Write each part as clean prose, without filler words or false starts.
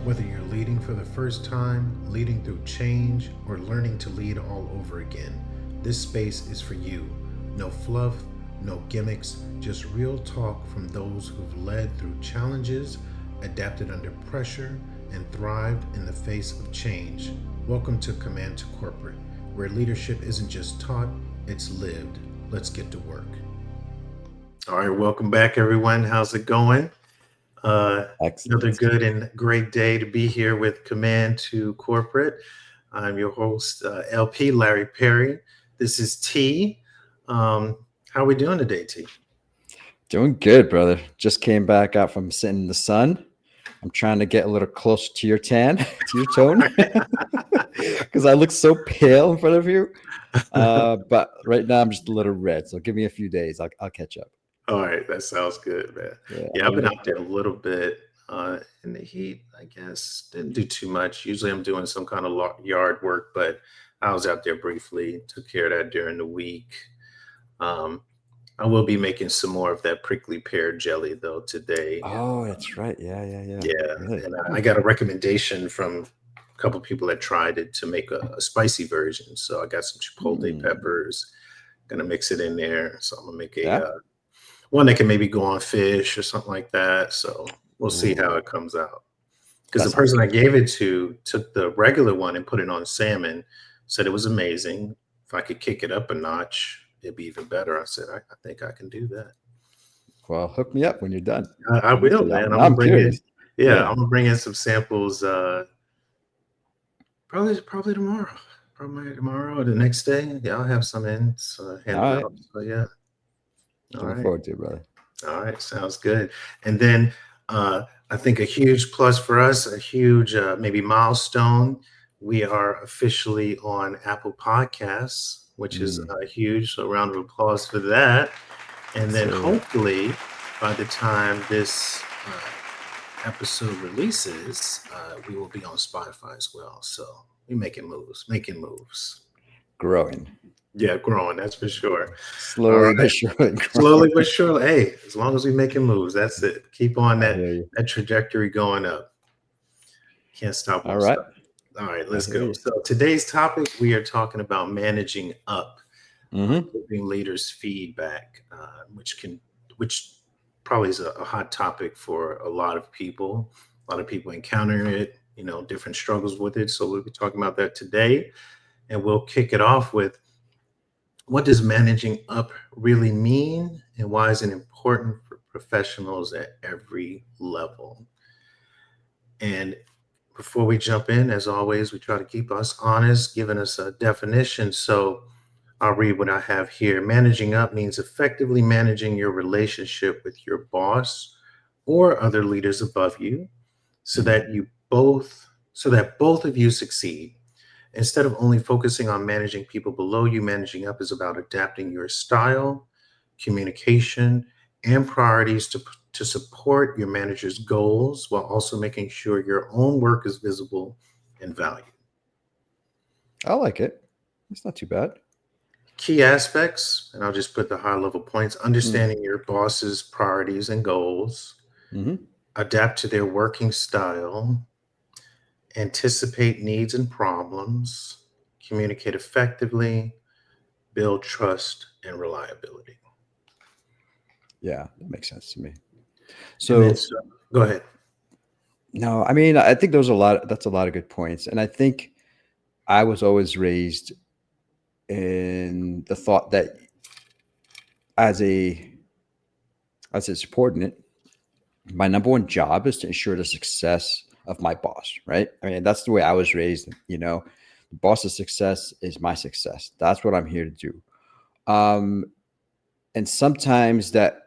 Whether you're leading for the first time, leading through change, or learning to lead all over again, this space is for you. No fluff, no gimmicks, just real talk from those who've led through challenges, adapted under pressure, and thrived in the face of change. Welcome to Command to Corporate, where leadership isn't just taught, it's lived. Let's get to work. All right, welcome back, everyone. How's it going? Uh, Another Excellent. good and great day to be here with Command to Corporate. I'm your host, LP Larry Perry. This is T. How are we doing today, T? Doing good, brother. Just came back out from sitting in the sun. I'm trying to get a little closer to your tan, to your tone, because I look so pale in front of you. But right now I'm just a little red. So give me a few days. I'll catch up. All right, that sounds good, man. Yeah. Yeah, I've been out there a little bit in the heat, I guess. Didn't do too much. Usually I'm doing some kind of yard work, but I was out there briefly, took care of that during the week. Um, I will be making some more of that prickly pear jelly though today. Oh, that's right. Yeah, yeah, yeah. Yeah, Really? and I Oof. got a recommendation from a couple people that tried it to make a spicy version. So I got some chipotle Hmm. peppers, gonna mix it in there. So I'm gonna make a Yeah. one that can maybe go on fish or something like that. So we'll see how Ooh, it comes out. Because that the sounds person I good. gave it to took the regular one and put it on salmon, said it was amazing. If I could kick it up a notch, it'd be even better. I said, I think I can do that. Well, hook me up when you're done. I Let me will, see. man. I'm Now gonna I'm bring in, curious. yeah, Yeah. I'm gonna bring in some samples. Probably tomorrow. Probably tomorrow or the next day. Yeah, I'll have some in, so All hand them right. out. So yeah. All Looking right. forward to it, brother. All right. Sounds good. And then I think a huge plus for us, a huge maybe milestone. We are officially on Apple Podcasts, which is Mm. huge. So round of applause for that. And Yes, then sir. hopefully by the time this episode releases, we will be on Spotify as well. So we're making moves, making moves. Growing. Yeah, growing, that's for sure. All Slowly right. but surely Slowly growing. but surely. Hey, as long as we're making moves, that's it. Keep on I that hear you. that trajectory going up. Can't stop, All won't right. stop. All right, I let's hear go. you. So today's topic, we are talking about managing up, Mm-hmm. giving leaders feedback, which probably is a hot topic for a lot of people. A lot of people encounter it, different struggles with it. So we'll be talking about that today, and we'll kick it off with what does managing up really mean, and why is it important for professionals at every level? And before we jump in, as always, we try to keep us honest, giving us a definition. So I'll read what I have here. Managing up means effectively managing your relationship with your boss or other leaders above you so Mm. that both of you succeed. Instead of only focusing on managing people below you, managing up is about adapting your style, communication, and priorities to support your manager's goals while also making sure your own work is visible and valued. I like it. It's not too bad. Key aspects, and I'll just put the high level points: Mm. understanding your boss's priorities and goals, Mm-hmm. adapt to their working style, anticipate needs and problems, communicate effectively, build trust and reliability. Yeah, that makes sense to me. And then, So, so go ahead. no, I mean, I think those are a lot. That's a lot of good points, and I think I was always raised in the thought that as a as a subordinate, my number one job is to ensure the success of my boss. Right? I mean, that's the way I was raised. The boss's success is my success. That's what I'm here to do. Um, and sometimes that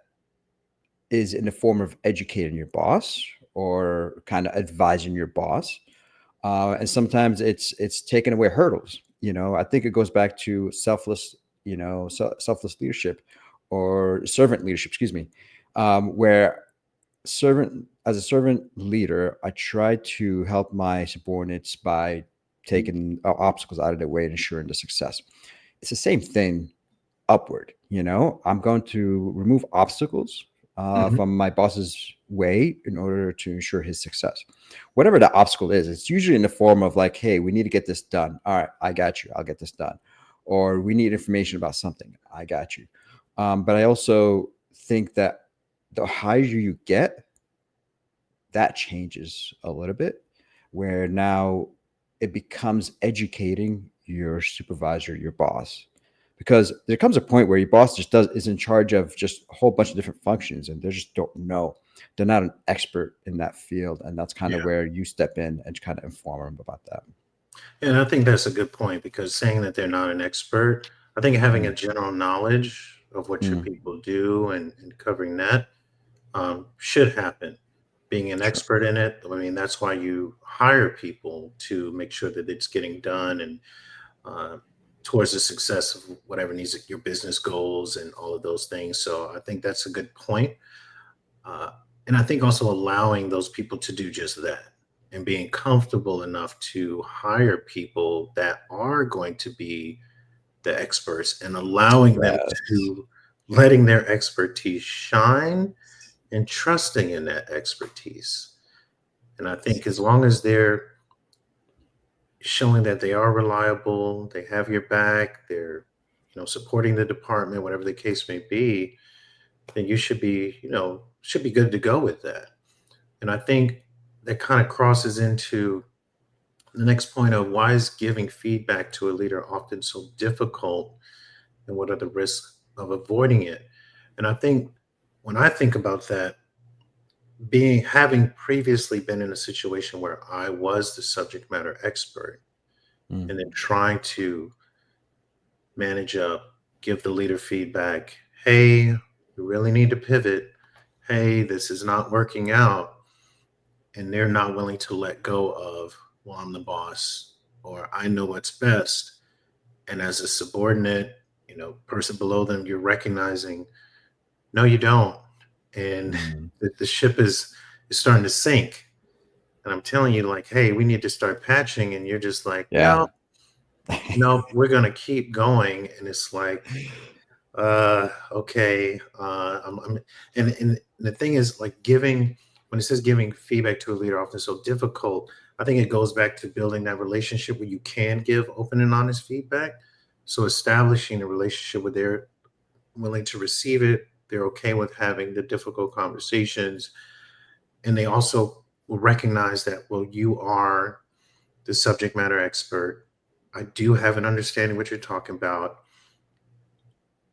is in the form of educating your boss or kind of advising your boss. And sometimes it's taking away hurdles. I think it goes back to selfless, selfless leadership or servant leadership. Excuse me, where servant as a servant leader, I try to help my subordinates by taking obstacles out of their way and ensuring the success. It's the same thing upward. I'm going to remove obstacles Hmm. from my boss's way in order to ensure his success. Whatever the obstacle is, it's usually in the form of like, hey, we need to get this done. All right, I got you. I'll get this done. Or we need information about something. I got you. But I also think that the higher you get, that changes a little bit, where now it becomes educating your supervisor, your boss, because there comes a point where your boss just does is in charge of just a whole bunch of different functions, and they just don't know. They're not an expert in that field, and that's kind of Yeah. where you step in and kind of inform them about that. And I think that's a good point because saying that they're not an expert, I think having Mm, a general knowledge of what your mm, people do and covering that should happen. Being an sure. expert in it, I mean, that's why you hire people to make sure that it's getting done and uh, towards the success of whatever needs your business goals and all of those things. So I think that's a good point. Uh, and I think also allowing those people to do just that and being comfortable enough to hire people that are going to be the experts and allowing them Yes. to letting their expertise shine and trusting in that expertise. And I think as long as they're showing that they are reliable, they have your back, they're supporting the department, whatever the case may be, then you should be should be good to go with that. And I think that kind of crosses into the next point of why is giving feedback to a leader often so difficult and what are the risks of avoiding it? And I think when I think about that, being having previously been in a situation where I was the subject matter expert Mm, and then trying to manage up, give the leader feedback, hey, you really need to pivot. Hey, this is not working out. And they're not willing to let go of, well, I'm the boss or I know what's best. And as a subordinate, person below them, you're recognizing, no, you don't. And mm. the ship is starting to sink. And I'm telling you, like, hey, we need to start patching. And you're just like, Yeah. no, no, we're gonna keep going. And it's like, okay. And the thing is, like, giving when it says giving feedback to a leader often so difficult, I think it goes back to building that relationship where you can give open and honest feedback. So establishing a relationship where they're willing to receive it, they're okay with having the difficult conversations, and they also will recognize that, well, you are the subject matter expert. I do have an understanding what you're talking about.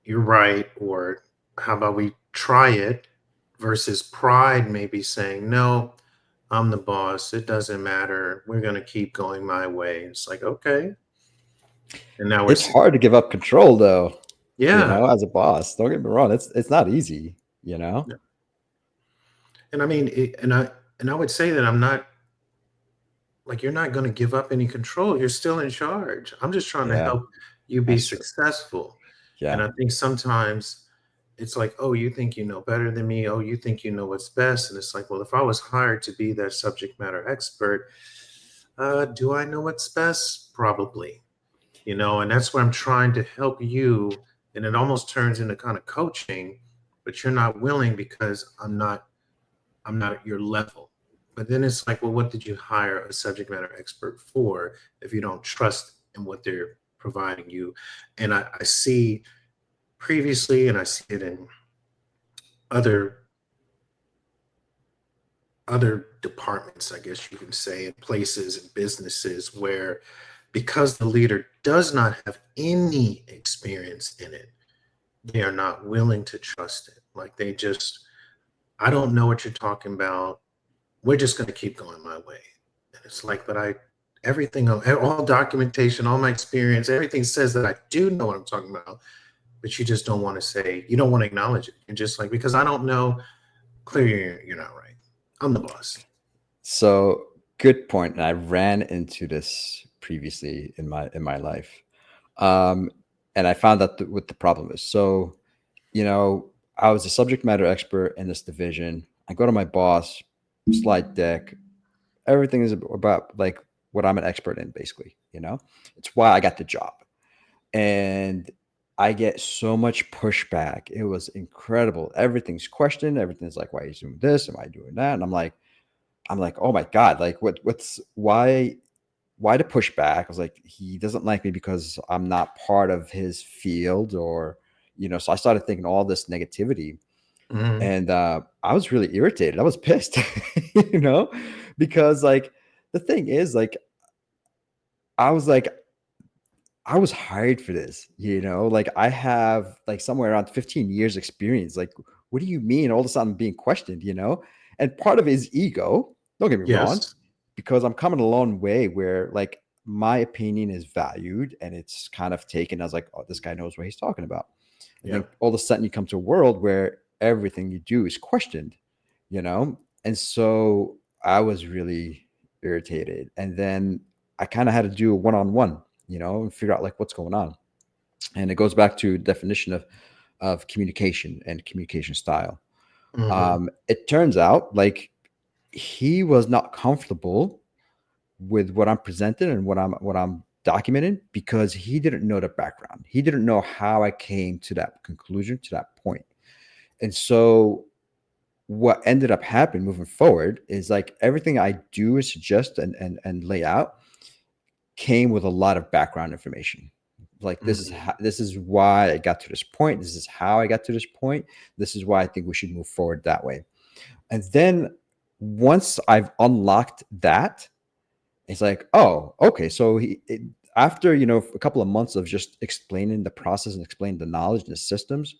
You're right. Or how about we try it versus pride, maybe saying, no, I'm the boss. It doesn't matter. We're going to keep going my way. It's like, okay. And now we're, It's hard to give up control, though. yeah. As a boss, don't get me wrong. It's not easy. You know. Yeah. And I mean, and I would say that I'm not like, you're not going to give up any control. You're still in charge. I'm just trying to Yeah, help you be that's true. successful. And Yeah. I think sometimes it's like, oh, you think you know better than me. Oh, you think you know what's best. And it's like, well, if I was hired to be that subject matter expert, do I know what's best? Probably, and that's where I'm trying to help you. And it almost turns into kind of coaching, but you're not willing because I'm not at your level. But then it's like, well, what did you hire a subject matter expert for if you don't trust in what they're providing you? And I see previously, and I see it in other other departments, I guess you can say, in places and businesses where because the leader does not have any experience in it, they are not willing to trust it. Like they just, I don't know what you're talking about. We're just going to keep going my way. And it's like, but everything, all documentation, all my experience, everything says that I do know what I'm talking about, but you just don't want to say, you don't want to acknowledge it. You're just like, because I don't know, clearly you're not right. I'm the boss. So good point. And I ran into this previously in my life, um, and I found out what the problem is. So I was a subject matter expert in this division. I go to my boss, slide deck. Everything is about like what I'm an expert in, basically. It's why I got the job. And I get so much pushback. It was incredible. Everything's questioned. Everything's like, why are you doing this? Am I doing that? And I'm like, oh my God, like what's why the pushback? I was like, he doesn't like me because I'm not part of his field or, so I started thinking all this negativity. Mhm. And I was really irritated. I was pissed, you know, because like the thing is, like, I was like, I was hired for this, like I have like somewhere around 15 years experience. Like, what do you mean all of a sudden I'm being questioned, And part of it is ego. Don't get me wrong, Yes. because I'm coming a long way where like my opinion is valued and it's kind of taken as like, oh, this guy knows what he's talking about. And then Yep. all of a sudden you come to a world where everything you do is questioned, you know? And so I was really irritated. And then I kind of had to do a one-on-one, and figure out like what's going on. And it goes back to definition of communication and communication style. Mhm. It turns out like he was not comfortable with what I'm presenting and what I'm documenting because he didn't know the background. He didn't know how I came to that conclusion, to that point. And so what ended up happening moving forward is like everything I do is suggest and lay out came with a lot of background information. Like Mhm. this is why I got to this point. This is how I got to this point. This is why I think we should move forward that way. And then once I've unlocked that, it's like, oh, okay. So after a couple of months of just explaining the process and explaining the knowledge and the systems,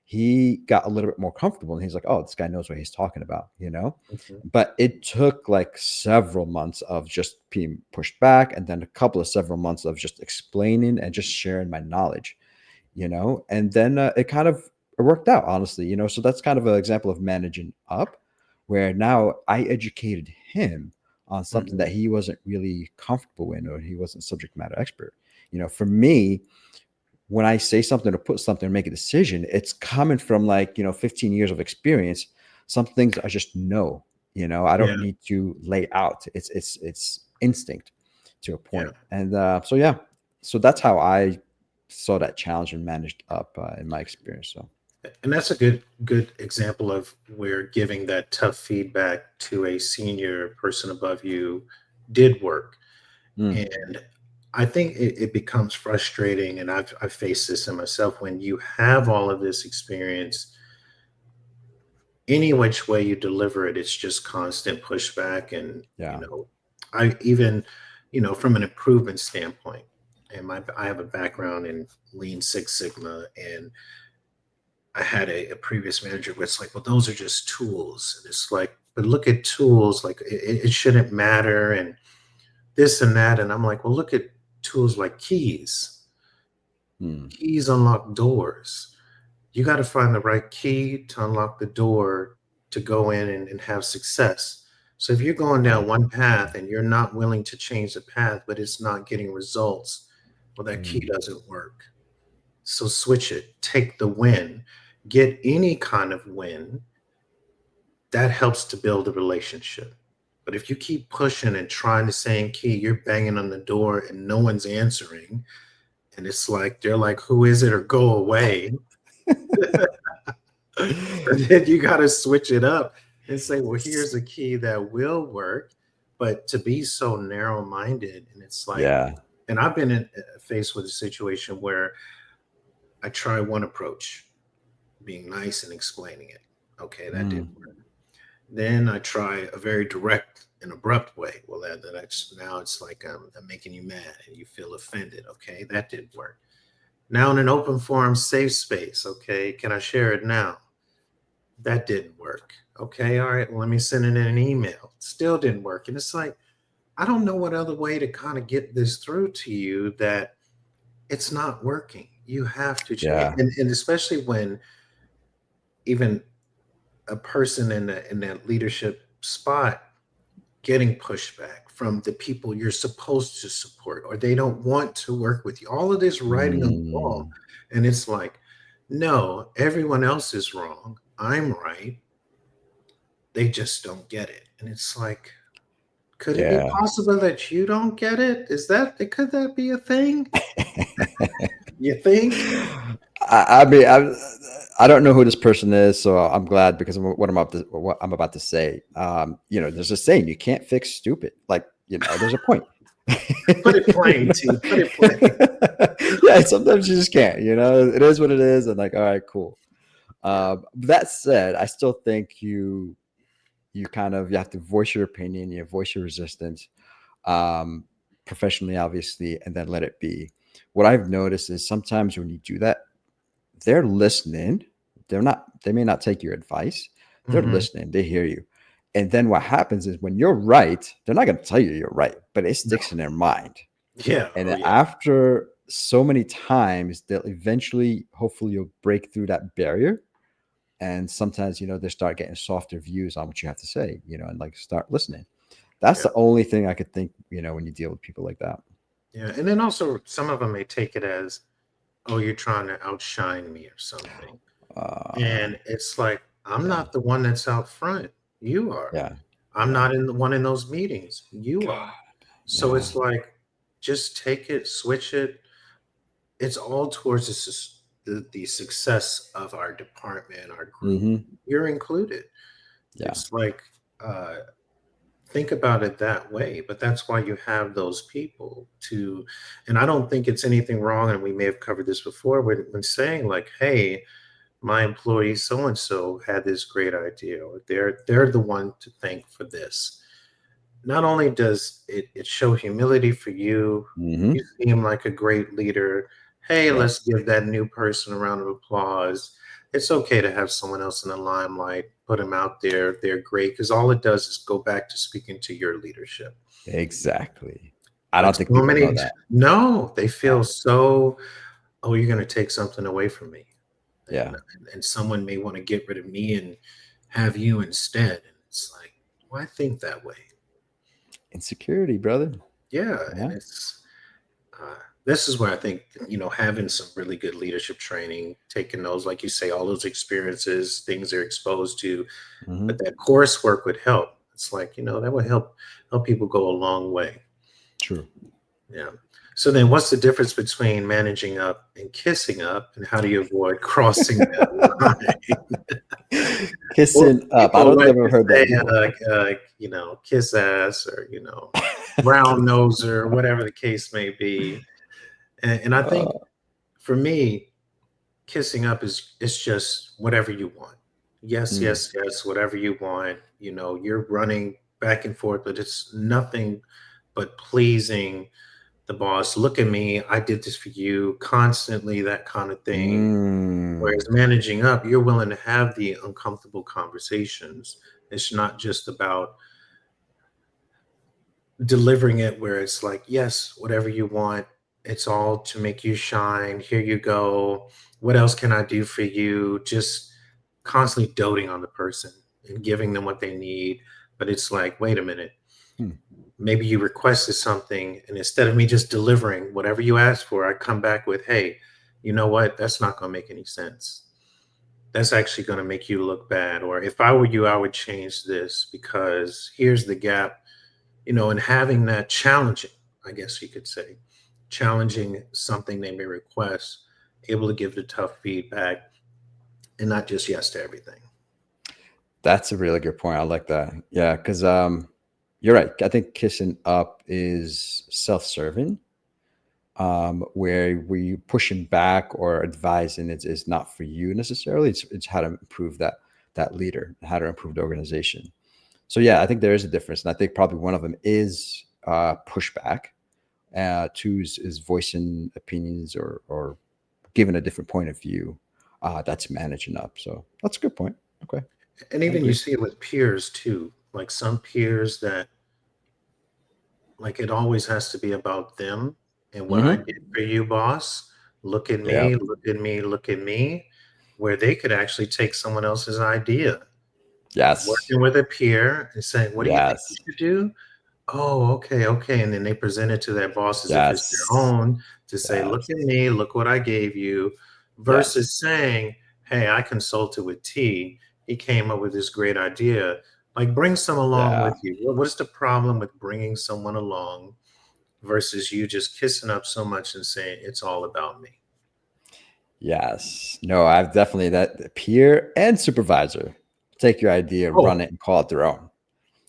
he got a little bit more comfortable, and he's like, oh, this guy knows what he's talking about. Mhm. But it took like several months of just being pushed back, and then a couple of several months of just explaining and just sharing my knowledge, and then it kind of it worked out, honestly. So that's kind of an example of managing up, where now I educated him on something that Mhm. he wasn't really comfortable in, or he wasn't subject matter expert. For me, when I say something or put something or make a decision, it's coming from like 15 years of experience. Some things I just know. I don't Yeah. need to lay out. It's instinct to a Yeah. point. And so yeah, so that's how I saw that challenge and managed up in my experience. So And that's a good example of where giving that tough feedback to a senior person above you did work. mm, And I think it becomes frustrating, and I've faced this in myself when you have all of this experience. Any which way you deliver it, it's just constant pushback, and yeah. I even, from an improvement standpoint, and I have a background in Lean Six Sigma, and I had a previous manager where it's like, well, those are just tools. And it's like, but look at tools, like it shouldn't matter and this and that. And I'm like, well, look at tools like keys. Mm, Keys unlock doors. You got to find the right key to unlock the door to go in and have success. So if you're going down right. one path and you're not willing to change the path, but it's not getting results, well, that key Mm, doesn't work. So switch it, take the win, get any kind of win that helps to build a relationship. But if you keep pushing and trying the same key, you're banging on the door and no one's answering. And it's like, they're like, who is it? Or go away. And then you got to switch it up and say, well, here's a key that will work. But to be so narrow minded, and it's like, yeah. and I've been faced with a situation where I try one approach, being nice and explaining it. Okay, that didn't Mm, work. Then I try a very direct and abrupt way. Well, that's now it's like I'm making you mad and you feel offended. Okay, that didn't work. Now in an open forum, safe space. Okay, can I share it now? That didn't work. Okay, all right. Well, let me send it in an email. Still didn't work. And it's like I don't know what other way to kind of get this through to you that it's not working. You have to change, yeah. and especially when even a person in that leadership spot getting pushback from the people you're supposed to support, or they don't want to work with you. All of this writing on the wall. Mm, And it's like, no, everyone else is wrong. I'm right. They just don't get it. And it's like, could it be yeah. possible that you don't get it? Could that be a thing? You think? I mean, I don't know who this person is, so I'm glad because of what I'm about to say. There's a saying, you can't fix stupid. Like, there's a point. Put it plain, T. Put it plain. Yeah, sometimes you just can't. It is what it is, and like, all right, cool. Yeah. That said, I still think you have to voice your opinion, you voice your resistance, um, professionally, obviously, and then let it be. What I've noticed is sometimes when you do that, they're listening. They may not take your advice. They're Hmm. listening. They hear you. And then what happens is when you're right, they're not going to tell you you're right, but it No. sticks in their mind. Yeah. And Oh, then yeah. after so many times, they'll eventually, hopefully, you'll break through that barrier. And sometimes, they start getting softer views on what you have to say, and like start listening. That's Yeah. the only thing I could think, when you deal with people like that. Yeah. And then also, some of them may take it as, oh, you're trying to outshine me or something. Uh, And it's like, I'm yeah, not the one that's out front. You are. yeah, I'm yeah. not in the one in those meetings. You God, are. So yeah. it's like, just take it, switch it. It's all towards the success of our department, our group. Hmm. You're included. Yeah. It's like, uh, think about it that way. But that's why you have those people to, and I don't think it's anything wrong. And we may have covered this before when saying, like, hey, my employee so and so had this great idea, or they're the one to thank for this. Not only does it show humility for you, you Hmm. seem like a great leader. Hey, Yeah. let's give that new person a round of applause. It's okay to have someone else in the limelight, put them out there. They're great because all it does is go back to speaking to your leadership. Exactly. I But don't think so people know many, that. no, they Yeah. feel so, oh, you're going to take something away from me. Yeah. And someone may want to get rid of me and have you instead. And it's like, why think that way? Insecurity, brother. Yeah, and Yeah. it's uh, this is where I think having some really good leadership training, taking those, like you say, all those experiences, things they're exposed to, but Hmm. that coursework would help. It's like that would help people go a long way. True. Yeah. So then, what's the difference between managing up and kissing up, and how do you avoid crossing that line? Or Kissing up. I people don't think like I've ever to heard that say, before. kiss ass, or brown noser, or whatever the case may be. And I think Uh, for me, kissing up is it's just whatever you want. Yes, mm, yes, yes, whatever you want. You're running back and forth, but it's nothing but pleasing the boss. Look at me, I did this for you constantly, that kind of thing. mm, Whereas managing up, you're willing to have the uncomfortable conversations. It's not just about delivering it where it's like, yes, whatever you want, it's all to make you shine. Here you go. What else can I do for you? Just constantly doting on the person and giving them what they need. But it's like, wait a minute, mm. maybe you requested something, and instead of me just delivering whatever you asked for, I come back with, hey, you know what? That's not going to make any sense. That's actually going to make you look bad. Or if I were you, I would change this because here's the gap, and having that challenging, I guess you could say, challenging something they may request, able to give the tough feedback and not just yes to everything. That's a really good point. I like that. Yeah, because you're right. I think kissing up is self-serving, where we pushing back or advising is not for you necessarily. It's how to improve that leader, how to improve the organization. So yeah, I think there is a difference, and I think probably one of them is pushback. Two is voicing opinions or giving a different point of view. That's managing up. So that's a good point. Okay, And I even you agree. see it with peers too, like some peers that, like, it always has to be about them and what I Hmm. did for you, boss. Look at Yeah. me, look at me, look at me, where they could actually take someone else's idea, Yes. working with a peer and saying, what do you think we Yes. should do? Oh, okay, okay, and then they present it to their boss as if it's their Yes. own to say, "Look Yes. at me, look what I gave you," Yes. versus saying, "Hey, I consulted with T. He came up with this great idea." Like, bring some along Yeah. with you. What is the problem with bringing someone along versus you just kissing up so much and saying, "It's all about me"? Yes. No, I've definitely that peer and supervisor take your idea, run Oh, it, and call it their own.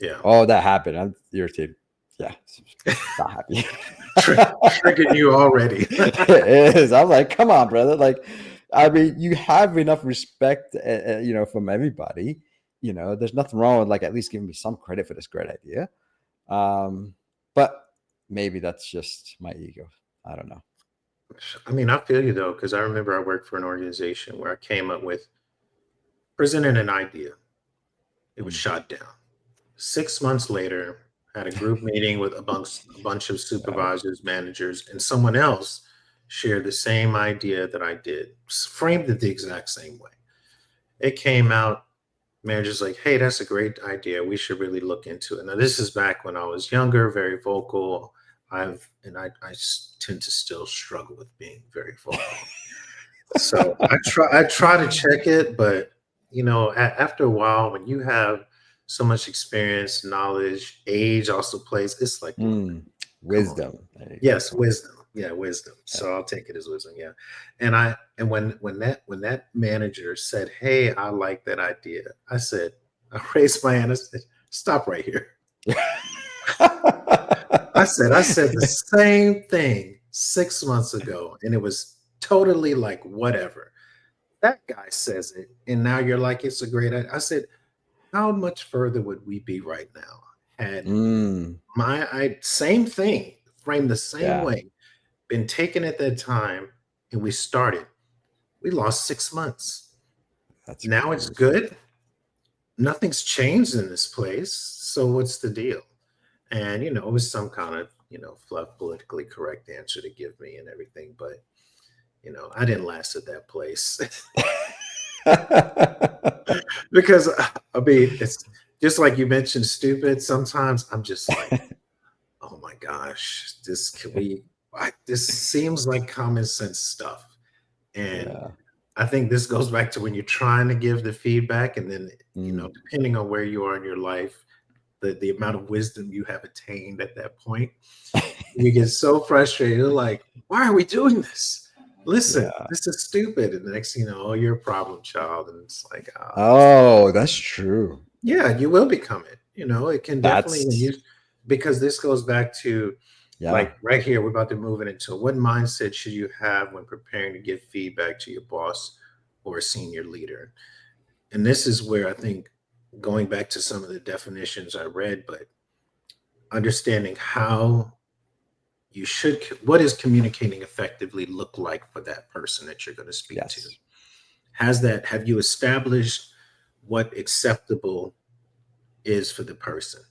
yeah. Oh, that happened. I'm irritated. Yeah, not happy. Triggered you already. It is. I'm like, come on, brother. Like, I mean, you have enough respect, from everybody. There's nothing wrong with like at least giving me some credit for this great idea. But maybe that's just my ego. I don't know. I mean, I feel you though, because I remember I worked for an organization where I came up with presented an idea. It was Mm. shot down. 6 months later, had a group meeting with a bunch of Oh. supervisors, managers, and someone else shared the same idea that I did, framed it the exact same way. It came out, manager's like, hey, that's a great idea. We should really look into it. Now, this is back when I was younger, very vocal. Tend to still struggle with being very vocal. So I try to check it, but after a while, when you have so much experience, knowledge, age also plays. It's like, look, Mm. come on. Wisdom. There you go. Yes, wisdom. Yeah, wisdom. Yeah. So I'll take it as wisdom. Yeah, and when that manager said, "Hey, I like that idea," I raised my hand. I said, "Stop right here." I said the same thing 6 months ago, and it was totally like whatever. That guy says it, and now you're like, it's a great idea. I said, how much further would we be right now had Mm. same thing, framed the same Yeah, way, been taken at that time, and we started. We lost 6 months. that's Now it's crazy. good. Nothing's changed in this place. So what's the deal? And it was some kind of fluff, politically correct answer to give me and everything, but I didn't last at that place. Because I mean, it's just like you mentioned, stupid. Sometimes I'm just like, oh my gosh, this can we? This seems like common sense stuff, and Yeah. I think this goes back to when you're trying to give the feedback, and then Mm. depending on where you are in your life, the amount of wisdom you have attained at that point, you get so frustrated. You're like, why are we doing this? Listen, Yeah. this is stupid. And the next thing you know, oh, you're a problem child, and it's like, Oh, that's true. yeah, you will become it. It can definitely when That's you because this goes back to yeah. like right here, we're about to move it into what mindset should you have when preparing to give feedback to your boss or a senior leader. And this is where I think going back to some of the definitions I read, but understanding how what is communicating effectively look like for that person that you're going to speak to. Yes. Have you established what acceptable is for the person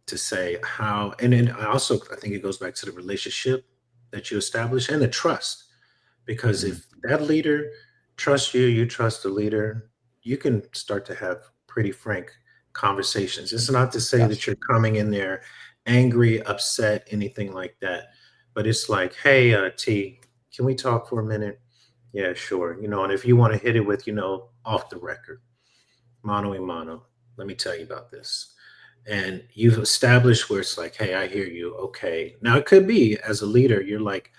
to say how, and then I think it goes back to the relationship that you establish and the trust. Because Mm. if that leader trusts you, you trust the leader, you can start to have pretty frank conversations. It's not to say that Yes. you're coming in there angry, upset, anything like that. But it's like, hey, T, can we talk for a minute? Yeah, sure. And if you want to hit it with, off the record, mano a mano, let me tell you about this. And you've established where it's like, hey, I hear you. Okay. Now it could be as a leader, you're like,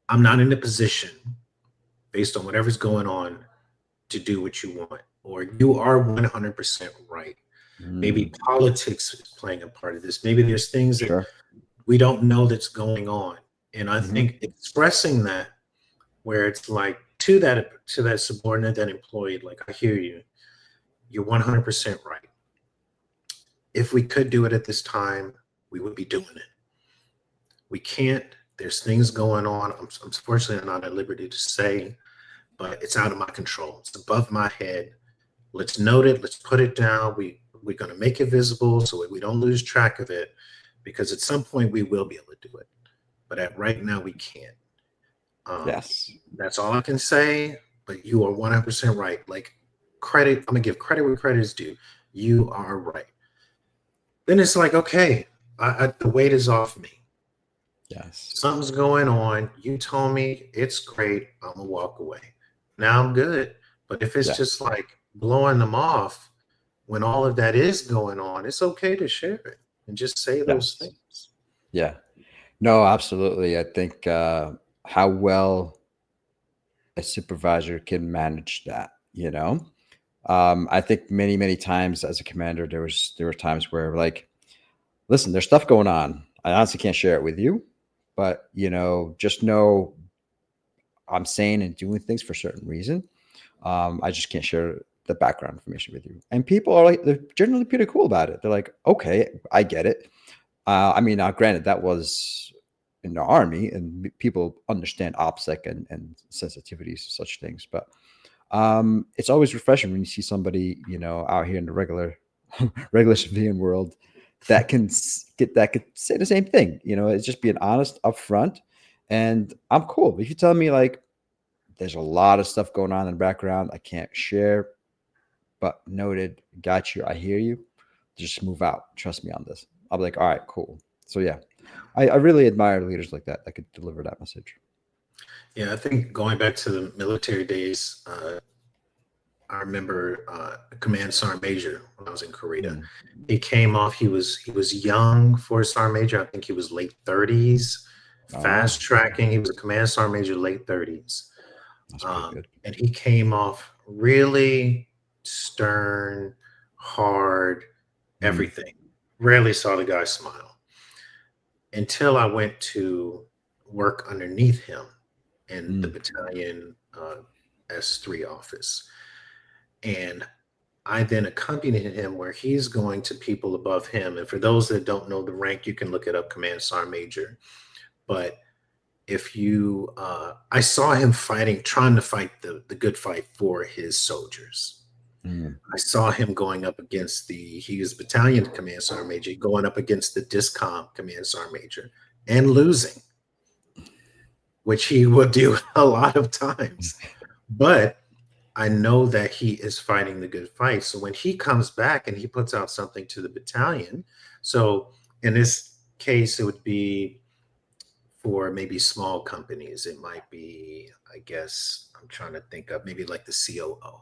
I'm not in a position based on whatever's going on to do what you want, or you are 100% right. Maybe Mm. politics is playing a part of this. Maybe there's things that Sure. we don't know that's going on. And I Hmm. think expressing that where it's like to that subordinate, that employee, like, I hear you. You're 100% right. If we could do it at this time, we would be doing it. We can't. There's things going on. I'm unfortunately not at liberty to say, but it's out of my control. It's above my head. Let's note it. Let's put it down. We're going to make it visible so we don't lose track of it, because at some point we will be able to do it. But at right now we can't. Um, Yes. that's all I can say. But you are 100% right. Like, credit, I'm gonna give credit where credit is due. You are right. Then it's like, okay, the weight is off me. Yes. Something's going on. You told me it's great. I'm gonna walk away. Now I'm good. But if it's just Yes. like blowing them off when all of that is going on, it's okay to share it and just say those Yes. things. Yeah. No, absolutely. I think how well a supervisor can manage that, you know? I think many times as a commander, there were times where like, listen, there's stuff going on. I honestly can't share it with you, but just know I'm saying and doing things for a certain reason. I just can't share the background information with you. And people are like, they're generally pretty cool about it. They're like, okay, I get it. I mean, granted, that was in the army, and people understand OPSEC and sensitivities to such things. But it's always refreshing when you see somebody, out here in the regular civilian world that could say the same thing. It's just being honest upfront, and I'm cool. If you tell me like there's a lot of stuff going on in the background I can't share, but noted, got you, I hear you. Just move out. Trust me on this. I'll be like, all right, cool. So yeah, I really admire leaders like that could deliver that message. Yeah, I think going back to the military days, I remember a command sergeant major when I was in Korea. Mm. He came off. He was young for a sergeant major. I think he was late 30s, Oh, fast tracking. He was a command sergeant major, late 30s, that's pretty good. and he came off really stern, hard, Mm, everything. Rarely saw the guy smile until I went to work underneath him in the mm, battalion S3 office. And I then accompanied him where he's going to people above him. And for those that don't know the rank, you can look it up, Command Sergeant Major. But if you, I saw him fighting, trying to fight the good fight for his soldiers. mm. I saw him going up against he was battalion command sergeant major, going up against the discom command sergeant major and losing, which he would do a lot of times. But I know that he is fighting the good fight. So when he comes back and he puts out something to the battalion, so in this case, it would be for maybe small companies. It might be, I guess, I'm trying to think of maybe like the COO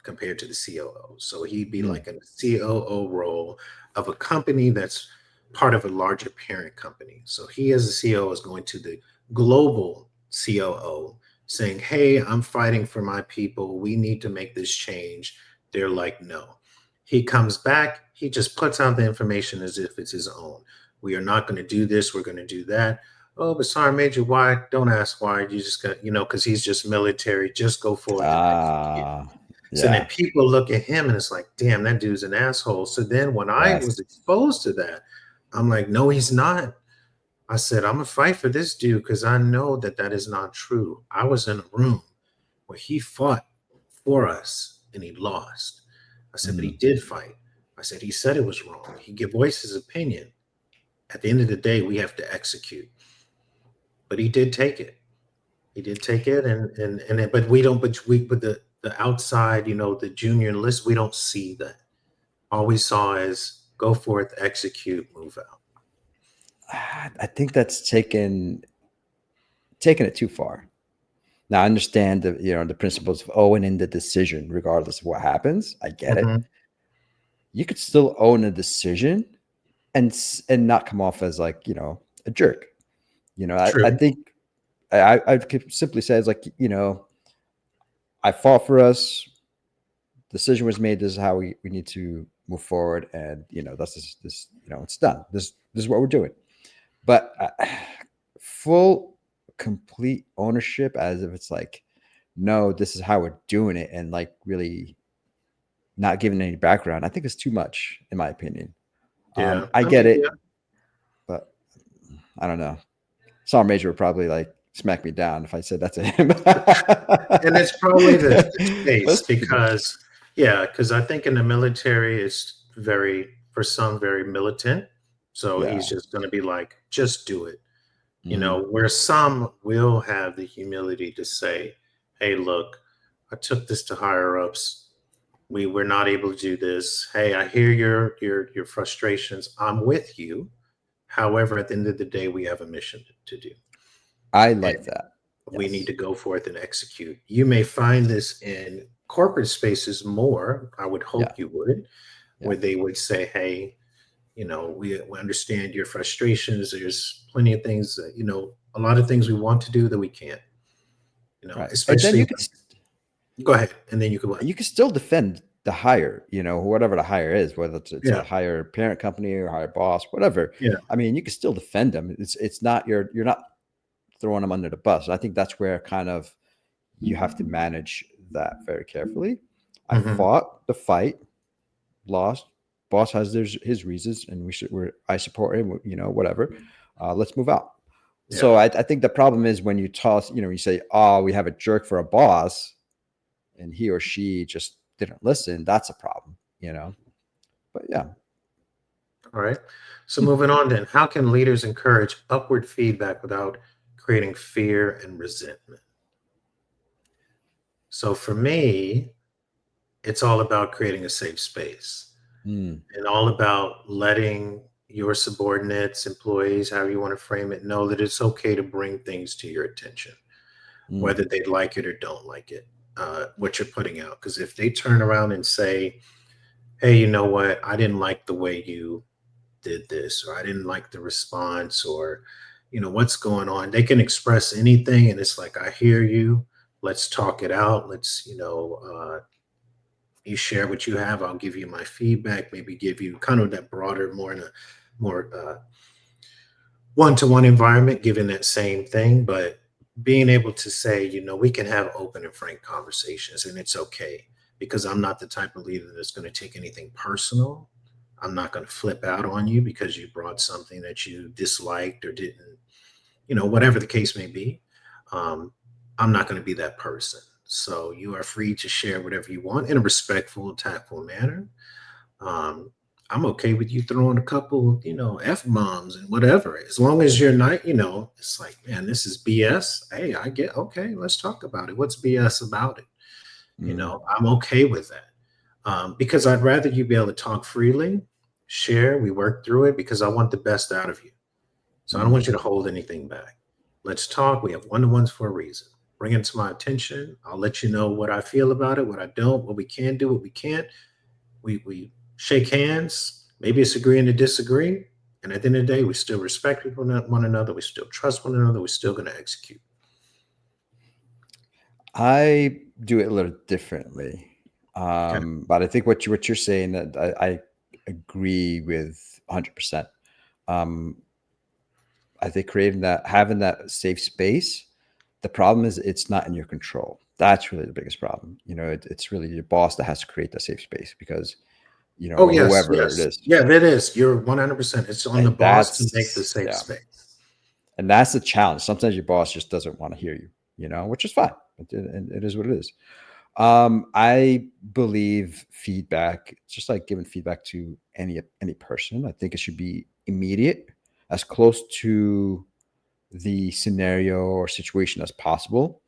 compared to the COO. So he'd be Mm. like in a COO role of a company that's part of a larger parent company. So he, as a COO, is going to the global COO saying, "Hey, I'm fighting for my people. We need to make this change." They're like, "No." He comes back, he just puts out the information as if it's his own. We are not going to do this, we're going to do that. Oh, but Sergeant Major, why? Don't ask why. You just got, because he's just military. Just go forth and execute. Ah, So then yeah. people look at him and it's like, damn, that dude's an asshole. So then when I Yes. was exposed to that, I'm like, no, he's not. I said, I'm gonna fight for this dude because I know that that is not true. I was in a room where he fought for us and he lost. I said, but he Mm. did fight. I said, he said it was wrong. He gave voice his opinion. At the end of the day, we have to execute. But he did take it. He did take it, but we don't. But the outside, the junior list, we don't see that. All we saw is go forth, execute, move out. I think that's taken it too far. Now I understand the principles of owning the decision, regardless of what happens. I get it. Mhm. You could still own a decision and not come off as like a jerk. I True. think I could simply say it's like I fought for us. Decision was made. This is how we need to move forward, and that's this it's done. This is what we're doing. But full complete ownership, as if it's like, no, this is how we're doing it, and like really not giving any background, I think it's too much in my opinion. Yeah. I I get mean, yeah. it, but I don't know. Sergeant Major would probably like smack me down if I said that to him. And it's probably the case That's too much. because, yeah, because I think in the military, it's for some, very militant. So Yeah. he's just going to be like, just do it. Mhm. Where some will have the humility to say, hey, look, I took this to higher ups. We were not able to do this. Hey, I hear your frustrations. I'm with you. However, at the end of the day, we have a mission to do. I And like that. we need Yes. to go forth and execute. You may find this in corporate spaces more. I would Yeah. hope you would, Yeah. where they would say, hey, we understand your frustrations. There's plenty of things that, a lot of things we want to do that we can't. Right. And then especially when, go ahead, and then you could what? you can still defend the hire, whatever the hire is, whether it's a Yeah, higher parent company or higher boss, whatever. yeah, I mean, you can still defend them. It's not you're not throwing them under the bus. I think that's where kind of you have to manage that very carefully. I hmm, fought the fight, lost. Boss has his reasons, and I support him. Whatever. Let's move out. So yeah. I think the problem is when you toss, you say, "Oh, we have a jerk for a boss," and he or she just didn't listen. That's a problem. But yeah. All right. So moving on then, how can leaders encourage upward feedback without creating fear and resentment? So for me, it's all about creating a safe space Mm, and all about letting your subordinates, employees, however you want to frame it, know that it's okay to bring things to your attention, mm, whether they like it or don't like it, what you're putting out. Because if they turn around and say, hey, you know what, I didn't like the way you did this, or I didn't like the response, or, what's going on, they can express anything. And it's like, I hear you. Let's talk it out. Let's, you share what you have. I'll give you my feedback, maybe give you kind of that broader, more in a more one-to-one environment, given that same thing, but being able to say, we can have open and frank conversations and it's okay, because I'm not the type of leader that's going to take anything personal. I'm not going to flip out on you because you brought something that you disliked or didn't, whatever the case may be. Um, I'm not going to be that person. So you are free to share whatever you want in a respectful, tactful manner. um, I'm okay with you throwing a couple, F bombs and whatever, as long as you're not, it's like, man, this is BS. Hey, I get, okay, let's talk about it. What's BS about it? mm, I'm okay with that. Because I'd rather you be able to talk freely, share, we work through it, because I want the best out of you. So I don't mm, want you to hold anything back. Let's talk. We have one-to-ones for a reason. Bring it to my attention. I'll let you know what I feel about it, what I don't, what we can do, what we can't. We shake hands. Maybe it's agreeing to disagree. And at the end of the day, we still respect one another. We still trust one another. We're still going to execute. I do it a little differently. Okay. But I think what you're saying that I agree with 100%. Um, I think having that safe space. The problem is it's not in your control. That's really the biggest problem. It's really your boss that has to create that safe space because Oh, or yes. whoever it Yes. is, Yeah, that is. You're 100%. It's on the and boss to make the that's safe yeah, space. and that's the challenge. Sometimes your boss just doesn't want to hear you, which is fine. It is what it is. I believe feedback, just like giving feedback to any person. I think it should be immediate, as close to the scenario or situation as possible.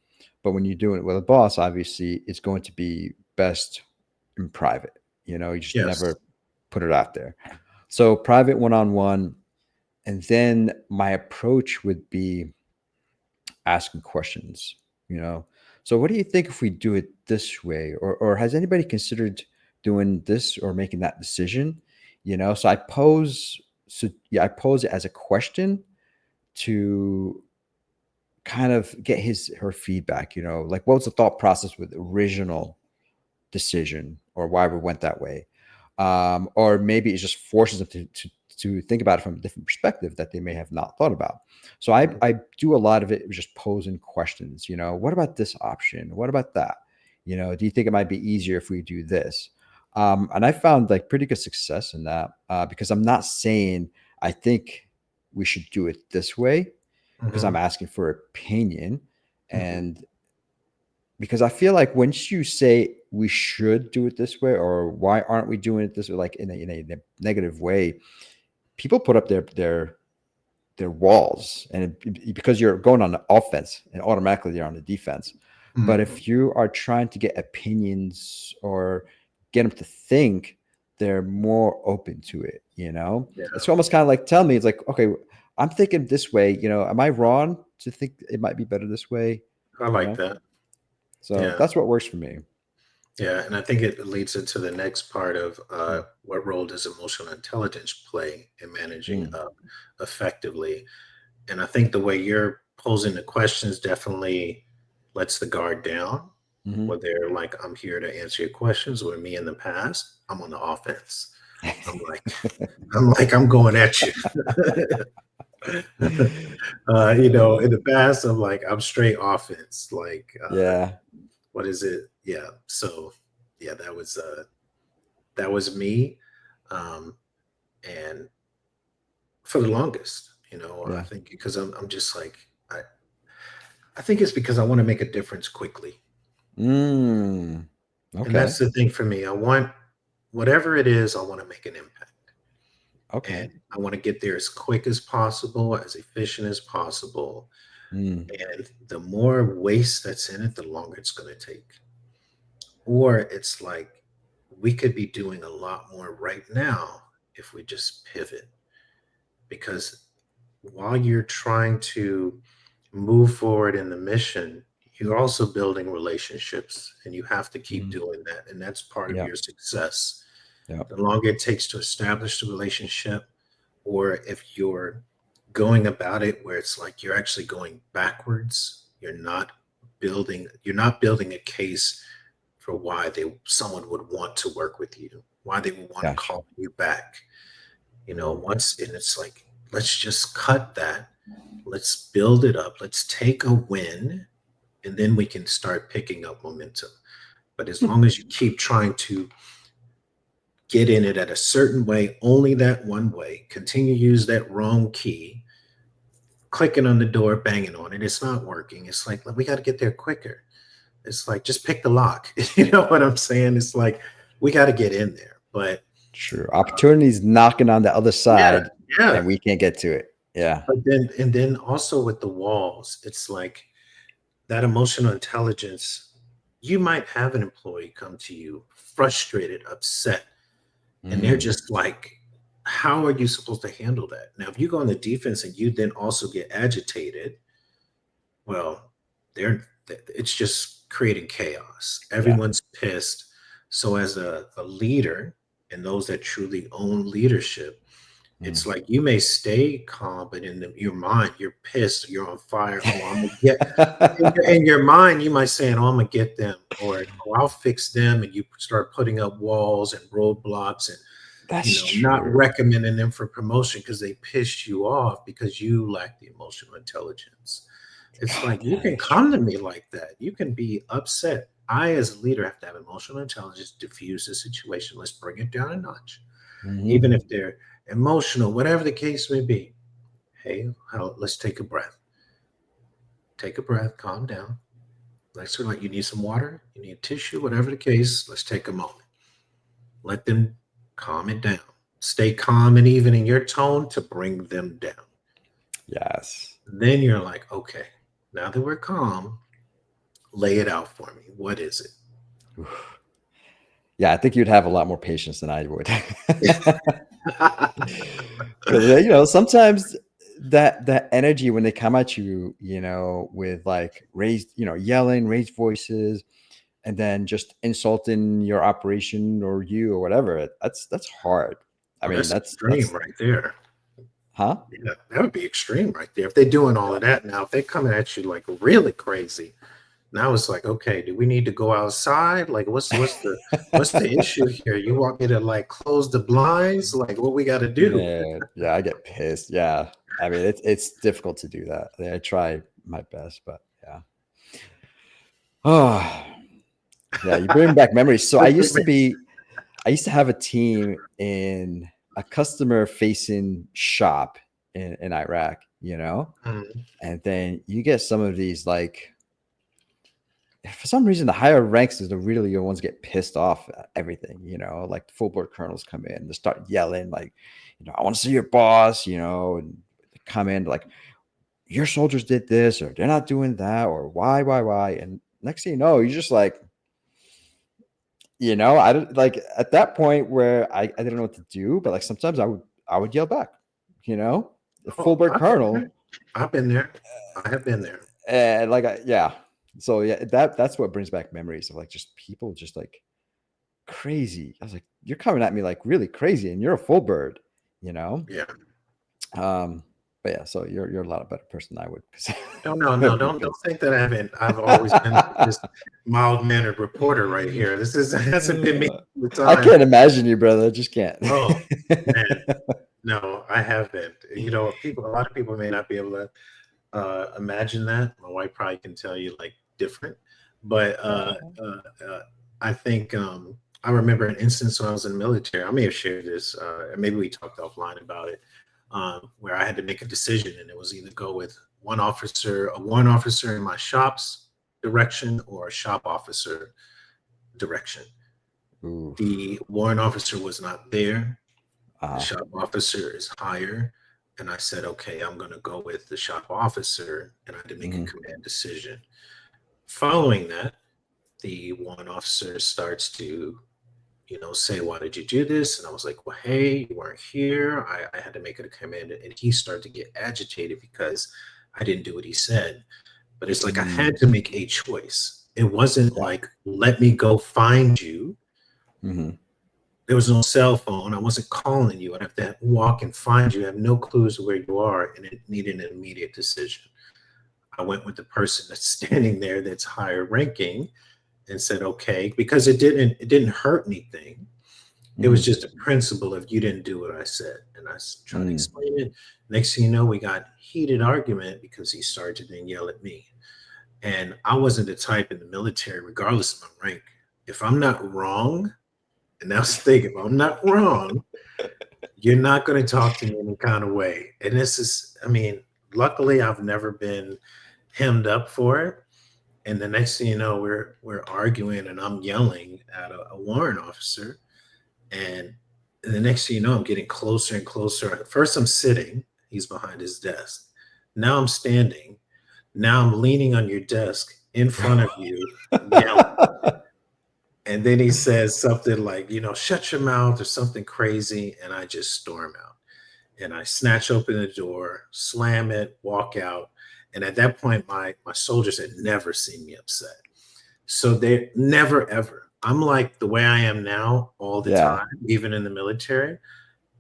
But when you're doing it with a boss, obviously it's going to be best in private. You just Yes. never put it out there. So private one-on-one. And then my approach would be asking questions, you know. So what do you think if we do it this way? Or has anybody considered doing this or making that decision? So I pose it as a question to kind of get her feedback, like what was the thought process with the original decision or why we went that way. Or maybe it just forces them to think about it from a different perspective that they may have not thought about. So I do a lot of it just posing questions, what about this option? What about that? Do you think it might be easier if we do this? And I found like pretty good success in that because I'm not saying I think we should do it this way because I'm Hmm. asking for opinion. Hmm. And because I feel like once you say we should do it this way or why aren't we doing it this way, like in a negative way, people put up their walls, and because you're going on the offense and automatically you're on the defense. But Hmm. if you are trying to get opinions or get them to think, they're more open to it. Yeah, It's almost kind of like tell me, it's like, okay, I'm thinking this way, am I wrong to think it might be better this way? I you like know that. so Yeah. that's what works for me. Yeah, and I think it leads into the next part of Mm, what role does emotional intelligence play in managing mm, up effectively? And I think the way you're posing the questions definitely lets the guard down, Hmm. where they're like, I'm here to answer your questions. Where me in the past, I'm on the offense. I'm like, I'm going at you. In the past, I'm straight offense. Yeah. What is it? Yeah. So, yeah, that was me. Um, and for the longest, I Yeah. think because I'm just like, I think it's because I want to make a difference quickly. Mm. And that's Okay. the thing for me. I want whatever it is, I want to make an impact. And Okay. I want to get there as quick as possible, as efficient as possible. Mm. And the more waste that's in it, the longer it's going to take. Or it's like we could be doing a lot more right now if we just pivot. Because while you're trying to move forward in the mission, you're also building relationships and you have to keep Mm. doing that. And that's part of Yeah. your success. Yeah. The longer it takes to establish the relationship, or if you're going about it where it's like you're actually going backwards, you're not building a case for why someone would want to work with you, why they would want to Gotcha. call you back. Mm. Once and it's like, let's just cut that. Let's build it up. Let's take a win and then we can start picking up momentum. But as long as you keep trying to get in it at a certain way, only that one way, continue to use that wrong key, clicking on the door, banging on it, it's not working. It's like, we got to get there quicker. It's like, just pick the lock. You know what I'm saying? It's like, we got to get in there. But True. Opportunities knocking on the other yeah, side, yeah. and we can't get to it. Yeah. And then also with the walls, it's like that emotional intelligence. You might have an employee come to you frustrated, upset, and they're Mm. just like, how are you supposed to handle that? Now, if you go on the defense and you then also get agitated, well, it's just creating chaos. Yeah. Everyone's pissed. So, as a leader and those that truly own leadership, it's Mm. like you may stay calm, but your mind, you're pissed, you're on fire. Oh, I'm gonna get in your mind, you might say, "Oh, I'm gonna get them," or "Oh, I'll fix them," and you start putting up walls and roadblocks and That's not true. recommending them for promotion because they pissed you off because you lack the emotional intelligence. It's God, like you that can is true. come to me like that. You can be upset. I, as a leader, have to have emotional intelligence, diffuse the situation. Let's bring it down a notch. Hmm. Even if they're emotional, whatever the case may be. Hey, let's take a breath. Take a breath, calm down. Let's like you need some water, you need tissue, whatever the case. Let's take a moment. Let them calm it down. Stay calm and even in your tone to bring them down. Yes. Then you're like, okay, now that we're calm, lay it out for me. What is Oof. Yeah, I think you'd have a lot more patience than I would. it? Because sometimes that energy when they come at you, with like raised, yelling, raised voices, and then just insulting your operation or you or whatever, that's hard. I Oh, mean, that's extreme that's right there. huh? Yeah, that would be extreme right there. If they're doing all of that now, if they're coming at you like really crazy, now it's like, okay, do we need to go outside? Like, what's the issue here? You want me to like close the blinds? Like, what we got to do? Man, yeah, I get pissed. Yeah. I mean, it's difficult to do that. I try my best, but yeah. Oh, yeah, you bring back memories. So I used to have a team in a customer facing shop in Iraq, Mhm. and then you get some of these like, for some reason, the higher ranks is the really the ones get pissed off at everything, like the full board colonels come in, they start yelling, like, I want to see your boss, and they come in like, your soldiers did this, or they're not doing that, or why. And next thing you know, you're just like, I don't like at that point where I didn't know what to do, but like sometimes I would yell back, the full Oh, board I've been there. colonel, I've been there. I have been there. and like yeah. So yeah, that's what brings back memories of like just people just like crazy. I was like, you're coming at me like really crazy, and you're a full bird, you know. Yeah. Um, But yeah, so you're a lot better person than I would. No, no, no, don't Because think that I haven't. I've always been this mild-mannered reporter right here. This is hasn't been me all the I time. can't imagine you, brother. I just can't. Oh, man. No, I haven't. You know, a lot of people may not be able to imagine that. My wife probably can tell you like different, but I think I remember an instance when I was in the military. I may have shared this, and maybe we talked offline about it, where I had to make a decision, and it was either go with a warrant officer in my shop's direction or a shop officer direction. Oof. The warrant officer was not there. The Uh, shop officer is higher. And I said, okay, I'm going to go with the shop officer. And I had to make a mhm. command decision. Following that, the one officer starts to, say, why did you do this? And I was like, well, hey, you weren't here. I had to make a command. And he started to get agitated because I didn't do what he said. But it's like I Mm, had to make a choice. It wasn't yeah. like, let me go find you. Mhm. There was no cell phone. I wasn't calling you. I'd have to walk and find you. I have no clues where you are, and it needed an immediate decision. I went with the person that's standing there that's higher ranking and said, okay, because it didn't hurt anything. It was Mhm. just a principle of you didn't do what I said. And I tried to Mm. explain it. Next thing you know, we got heated argument because he started to then yell at me. And I wasn't the type in the military, regardless of my rank. If I'm not wrong, and that's the thing, if I'm not wrong, you're not going to talk to me any kind of way. And this is, I mean, luckily I've never been hemmed up for it. And the next thing you know, we're arguing and I'm yelling at a warrant officer. And the next thing you know, I'm getting closer and closer. At first I'm sitting, he's behind his desk. Now I'm standing. Now I'm leaning on your desk in front of you, yelling. And then he says something like, shut your mouth or something crazy. And I just storm out. And I snatch open the door, slam it, walk out. And at that point, my soldiers had never seen me upset. So they never ever. I'm like the way I am now all the Yeah. time, even in the military.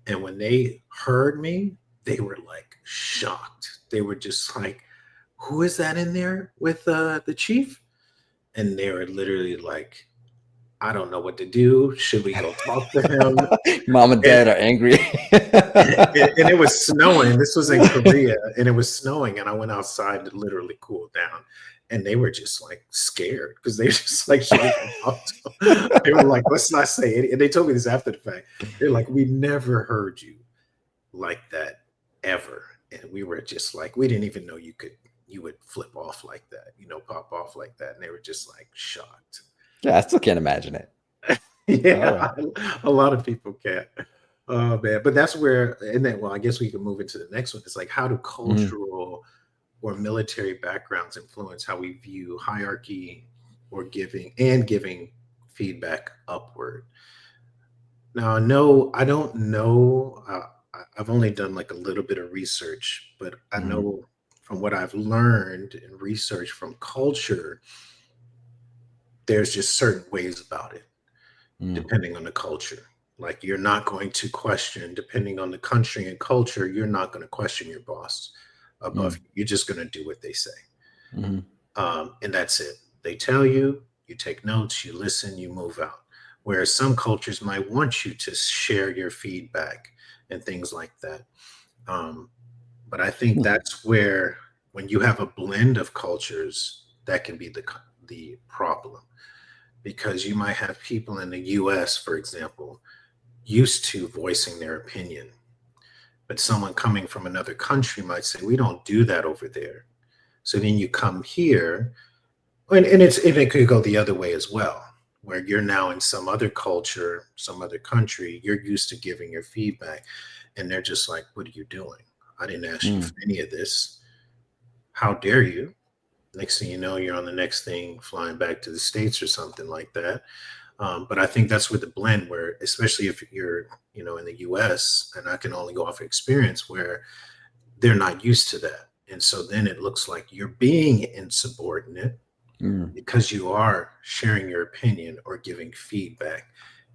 And when they heard me, they were like shocked. They were just like, "Who is that in there with the chief?" And they were literally like, "I don't know what to do. Should we go talk to him?" Mom and And dad are angry. and it was snowing. This was in Korea, and it was snowing, and I went outside to literally cool down. And they were just like scared because they just like, should we go talk to him? They were like, let's not say it. And they told me this after the fact. They're like, we never heard you like that ever. And we were just like, we didn't even know you would flip off like that, pop off like that. And they were just like shocked. Yeah, I still can't imagine it. All Yeah, right. a lot of people can't. Oh man, but that's where, and then, well, I guess we can move into the next one. It's like, how do Mhm. cultural or military backgrounds influence how we view hierarchy or giving feedback upward? Now, no, I don't know. I've only done like a little bit of research, but I Mhm. know from what I've learned and research from culture, there's just certain ways about it Mm. depending on the culture. Like you're not going to question, depending on the country and culture, you're not going to question your boss above Mm. you. You're just going to do what they say. Mhm. And that's it. They tell you, you take notes, you listen, you move out. Whereas some cultures might want you to share your feedback and things like that. Um, but I think Hmm. that's where, when you have a blend of cultures, that can be the problem because you might have people in the US, for example, used to voicing their opinion. But someone coming from another country might say, we don't do that over there. So then you come here, and it could go the other way as well, where you're now in some other culture, some other country, you're used to giving your feedback, and they're just like, what are you doing? I didn't ask you Mm. for any of this. How dare you? Next thing you know, you're on the next thing flying back to the States or something like that. But I think that's where the blend, where especially if you're, in the U.S., and I can only go off experience, where they're not used to that, and so then it looks like you're being insubordinate Mm. because you are sharing your opinion or giving feedback,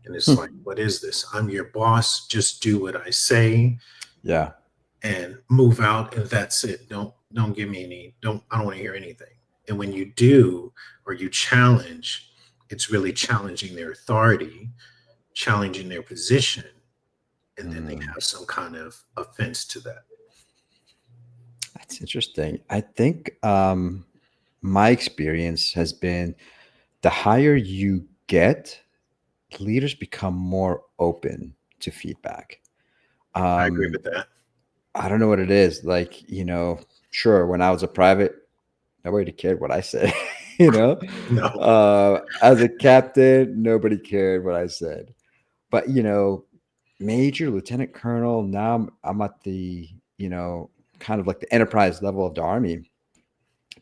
and it's like, Hmm. what is this? I'm your boss. Just do what I say. Yeah. and move out, and that's it. Don't give me any, don't I don't want to hear anything. And when you do, or you challenge, it's really challenging their authority, challenging their position, and then they Mm, have some kind of offense to that. that's interesting. I think my experience has been the higher you get, leaders become more open to feedback. I agree Um, with that. I don't know what it is. Like, sure, when I was a private, nobody cared what I said. you know, No. as a captain, nobody cared what I said. But major, lieutenant colonel. Now I'm at the kind of like the enterprise level of the army.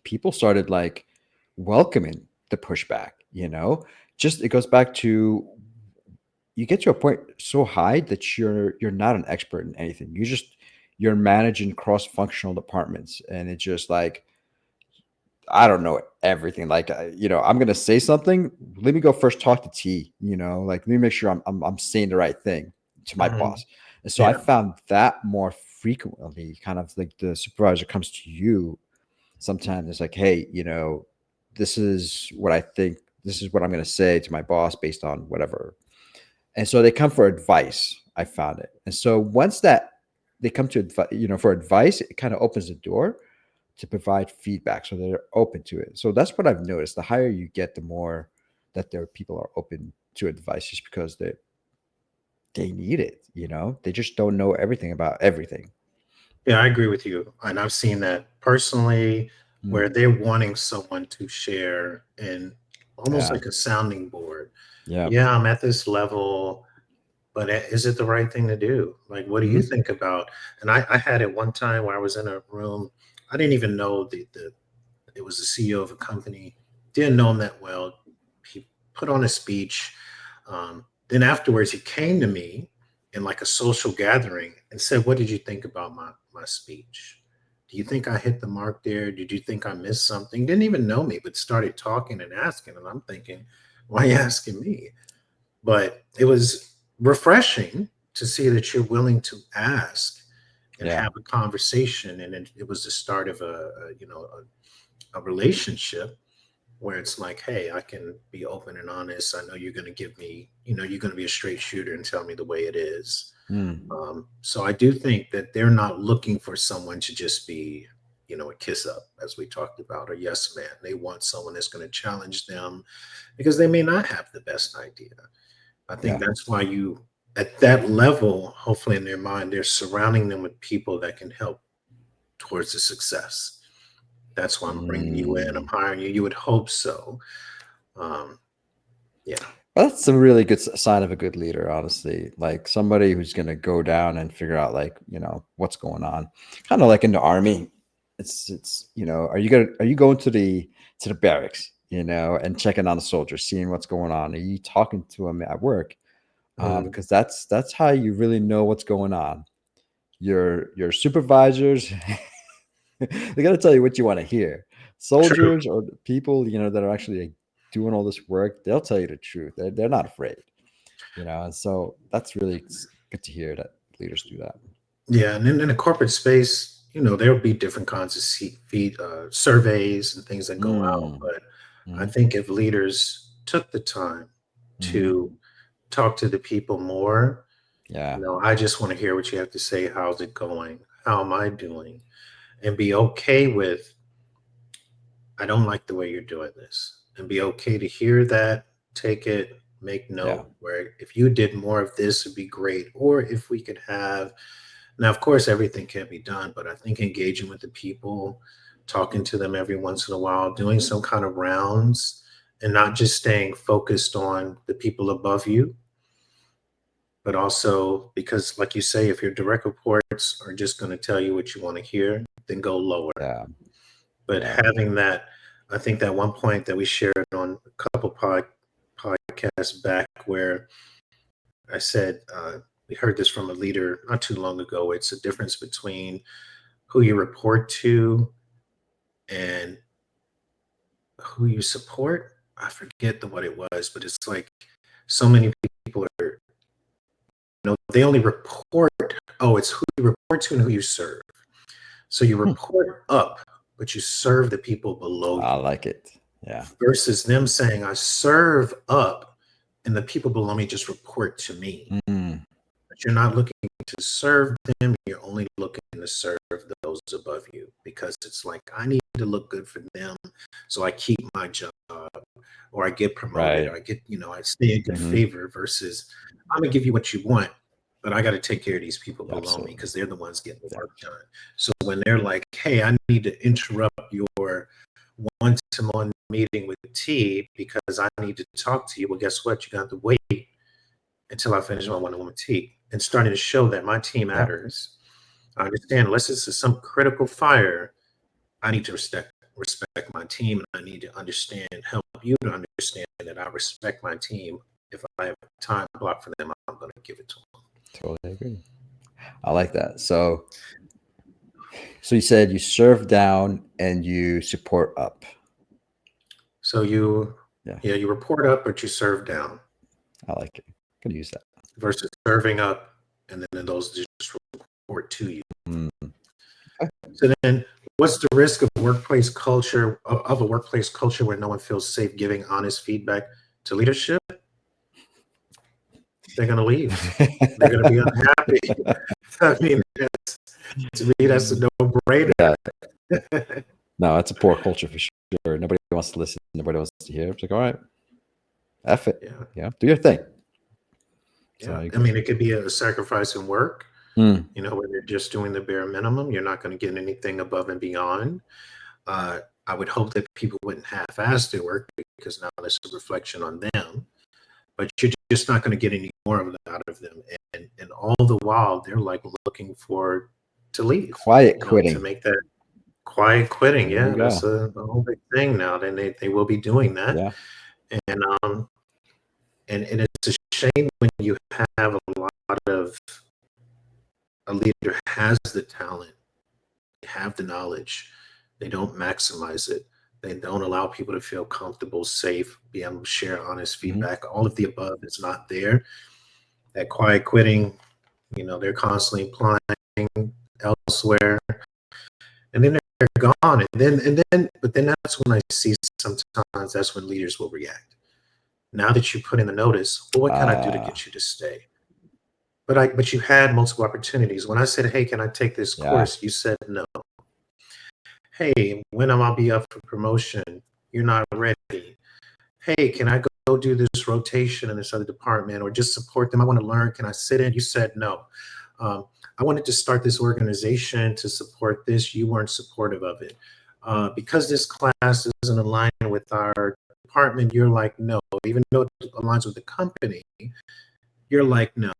People started like welcoming the pushback. Just it goes back to you get to a point so high that you're not an expert in anything. You're managing cross functional departments, and it's just like I don't know everything. Like, I'm gonna say something. Let me go first talk to T. Like let me make sure I'm saying the right thing to my Mhm. boss. And so I Yeah. found that more frequently, kind of like the supervisor comes to you. Sometimes it's like, hey, this is what I think. This is what I'm gonna say to my boss based on whatever. And so they come for advice. I found it. And so once that they come to for advice, it kind of opens the door to provide feedback so they're open to it. So that's what I've noticed. The higher you get, the more that there people are open to advice just because they need it, They just don't know everything about everything. Yeah, I agree with you. And I've seen that personally, where Mm, they're wanting someone to share, and almost yeah. like a sounding board. Yeah. Yeah, I'm at this level, but is it the right thing to do? Like, what do you Mhm. think about? And I had it one time where I was in a room. I didn't even know the it was the CEO of a company. Didn't know him that well. He put on a speech. Then afterwards, he came to me in like a social gathering and said, "What did you think about my speech? Do you think I hit the mark there? Did you think I missed something?" Didn't even know me, but started talking and asking. And I'm thinking, why are you asking me? But it was refreshing to see that you're willing to ask and Yeah. have a conversation. And it was the start of a relationship where it's like, hey, I can be open and honest. I know you're going to give me, you're going to be a straight shooter and tell me the way it is. Mm, So I do think that they're not looking for someone to just be, a kiss up, as we talked about, a yes man. They want someone that's going to challenge them because they may not have the best idea. I think yeah. that's why at that level, hopefully in their mind, they're surrounding them with people that can help towards the success. That's why I'm bringing you in. I'm Mm. hiring you. You would hope so. Um, yeah. Well, that's a really good sign of a good leader, honestly. Like somebody who's going to go down and figure out, like, what's going on. Kind of like in the army. It's are you going to the barracks, and checking on the soldiers, seeing what's going on? Are you talking to them at work? Mhm. Because that's how you really know what's going on. Your supervisors, they got to tell you what you want to hear. True. Soldiers or the people, that are actually like, doing all this work, they'll tell you the truth. They're not afraid. And so that's really good to hear that leaders do that. Yeah. And then in a corporate space, there'll be different kinds of surveys and things that go out. Mm, But I mhm, think if leaders took the time mhm. to talk to the people more, Yeah. I just want to hear what you have to say. How's it going? How am I doing? And be okay with, I don't like the way you're doing this, and be okay to hear that, take it, make Yeah. note where if you did more of this would be great. Or if we could have, now, of course, everything can't be done, but I think engaging with the people, talking to them every once in a while, doing some kind of rounds, and not just staying focused on the people above you, but also because, like you say, if your direct reports are just going to tell you what you want to hear, then go lower. Yeah. But Yeah. having that, I think that one point that we shared on a couple podcasts back, where I said, we heard this from a leader not too long ago. It's a difference between who you report to and who you support. I forget what it was, but it's like so many people are, they only report Oh, it's who you report to and who you serve. So you Hmm. report up, but you serve the people below I you like it. Yeah. versus them saying, I serve up and the people below me just report to me. Mm, But you're not looking to serve them, you're only looking to serve those above you because it's like, I need to look good for them. So I keep my job or I get promoted right. or I get, I stay in good Hmm. favor versus I'm going to give you what you want, but I got to take care of these people Yeah, below me absolutely. because they're the ones getting the Yeah. work done. So when they're like, hey, I need to interrupt your one-to-one meeting with T because I need to talk to you. Well, guess what? You got to wait until I finish my one-on-one with T and starting to show that my team Yeah. matters. I understand unless it's some critical fire, I need to respect my team and I need to understand, help you to understand that I respect my team. If I have time block for them, I'm going to give it to them. Totally agree. I like that. So you said you serve down and you support up. So Yeah, you report up, but you serve down I like it. Could use that. versus serving up, and then those just report to you. Mm. So then, what's the risk of workplace culture of a workplace culture where no one feels safe giving honest feedback to leadership? They're going to leave. They're going to be unhappy. I mean, to me, that's a no-brainer. Yeah. No, it's a poor culture for sure. Nobody wants to listen. Nobody wants to hear. It's like, all right, F it. Yeah, Yeah, do your thing. So yeah. I I agree. mean, it could be a sacrifice in work. Mm, When you're just doing the bare minimum, you're not going to get anything above and beyond. Uh, I would hope that people wouldn't half-ass their work because now that's a reflection on them. But you're just not going to get any more of that out of them. And all the while, they're like looking for to leave. quiet To quitting. make that quiet quitting. There Yeah, you that's go. a whole big thing now. Then they will be doing that, Yeah. and and it's a shame when you have a lot of a leader has the talent, they have the knowledge, they don't maximize it. They don't allow people to feel comfortable, safe, be able to share honest Hmm. feedback. All of the above is not there. That quiet quitting, they're constantly applying elsewhere, and then they're gone. But then that's when I see sometimes that's when leaders will react. Now that you put in the notice, well, what can I do to Uh, get you to stay? But you had multiple opportunities. When I said, "Hey, can I take this yeah. course?" You said no. Hey, when am I be up for promotion? You're not ready. Hey, can I go do this rotation in this other department or just support them? I want to learn. Can I sit in? You said no. I wanted to start this organization to support this. You weren't supportive of it. Because this class isn't aligned with our department, you're like, no. Even though it aligns with the company, you're like, no.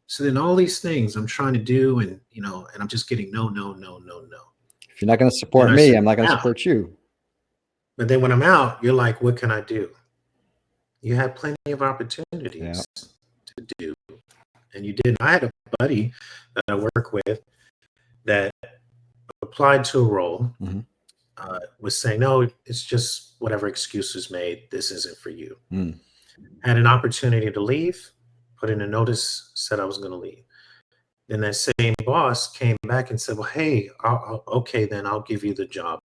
So then all these things I'm trying to do and I'm just getting no, no, no, no, no. If you're not going to Then support I me, said, I'm not going to now. support you. But then when I'm out, you're like, what can I do? You had plenty of Yeah. opportunities to do, and you didn't. I had a buddy that I work with that applied to a role, Hmm. was saying, no, it's just whatever excuse is made. This isn't for you. Mm. Had an opportunity to leave, put in a notice, said I was going to leave. Then that same boss came back and said, well, hey, okay, then I'll give you the job.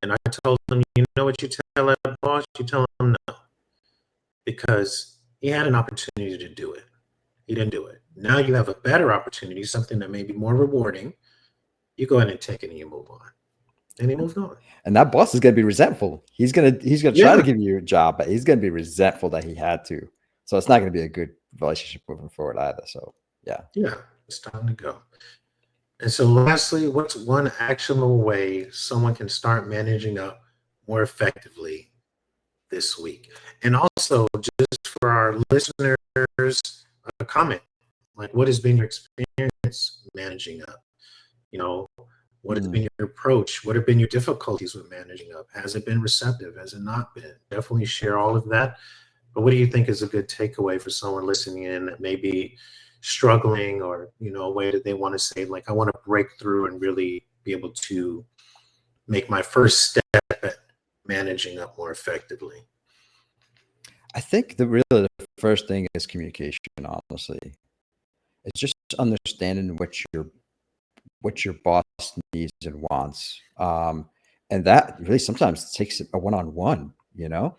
And I told him, you know what you tell that boss? You tell him no, because he had an opportunity to do it. He didn't do it. Now you have a better opportunity, something that may be more rewarding. You go ahead and take it and you move on. And he moved on. And that boss is going to be resentful. He's gonna try to Yeah. give you a job, but he's going to be resentful that he had to. So it's not going to be a good relationship moving forward either. So yeah. Yeah. It's time to go. And so, lastly, what's one actionable way someone can start managing up more effectively this week? And also, just for our listeners, a comment like, what has been your experience managing up? You know, what has Mm. been your approach? What have been your difficulties with managing up? Has it been receptive? Has it not been? Definitely share all of that. But what do you think is a good takeaway for someone listening in that may be struggling or, a way that they want to say, like, I want to break through and really be able to make my first step at managing up more effectively? I think the first thing is communication, honestly. It's just understanding what your boss needs and wants. And that really sometimes takes a one-on-one, you know?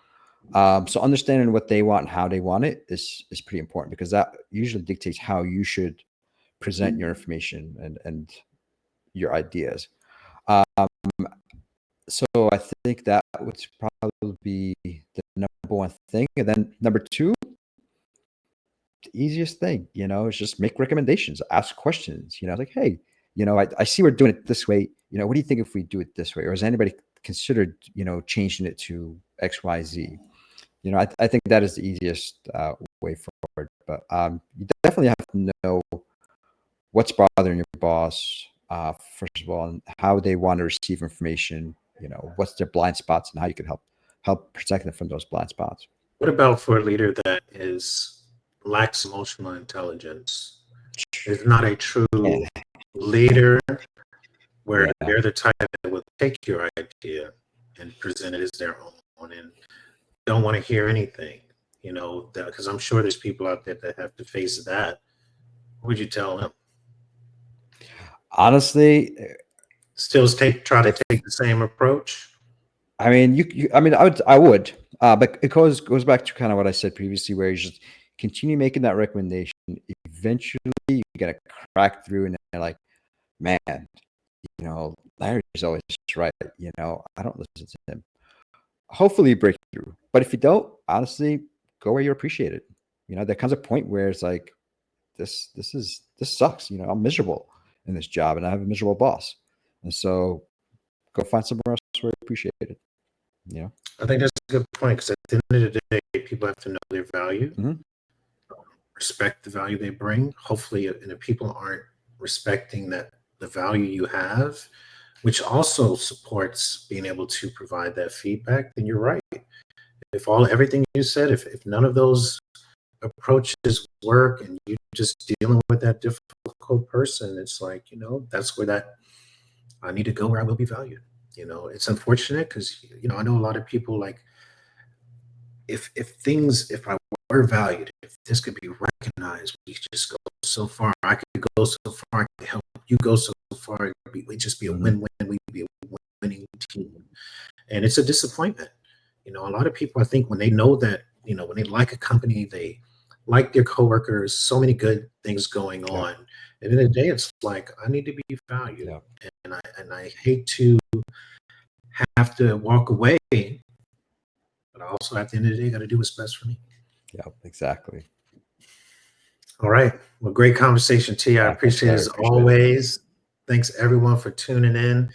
So understanding what they want and how they want it is pretty important because that usually dictates how you should present your information and your ideas. Um, so I think that would probably be the number one thing. And then number two, the easiest thing, is just make recommendations, ask questions, like, hey, I see we're doing it this way. What do you think if we do it this way? Or has anybody considered, changing it to X, Y, Z? I think that is the easiest way forward. But you definitely have to know what's bothering your boss, first of all, and how they want to receive information. What's their blind spots and how you can help protect them from those blind spots. What about for a leader that lacks emotional intelligence, is not a true leader, where they're the type that will take your idea and present it as their own and don't want to hear anything, because I'm sure there's people out there that have to face that. What would you tell them? Honestly, still try to take the same approach. I mean, I would, but it goes back to kind of what I said previously, where you just continue making that recommendation. Eventually, you gotta crack through, and they're like, man, Larry's always right. I don't listen to him. Hopefully, you break through. But if you don't, honestly, go where you're appreciated. There comes a point where it's like, this sucks. I'm miserable in this job, and I have a miserable boss, and so go find somewhere else where you're appreciated. I think that's a good point, because at the end of the day, people have to know their value, respect the value they bring. Hopefully, and if people aren't respecting the value you have, which also supports being able to provide that feedback, then you're right. If everything you said, if none of those approaches work and you're just dealing with that difficult person, it's like, that's where I need to go where I will be valued. It's unfortunate because, I know a lot of people, like, if I were valued, if this could be recognized, we could just go so far. I could go so far, I could help you go so far. We'd just be a win-win. We'd be a winning team. And it's a disappointment. A lot of people, I think, when they know that, when they like a company, they like their coworkers, so many good things going on. At the end of the day, it's like, I need to be valued. And I hate to have to walk away, but I also, at the end of the day, got to do what's best for me. Yeah, exactly. All right. Well, great conversation, T. I appreciate it as always. Thanks, everyone, for tuning in.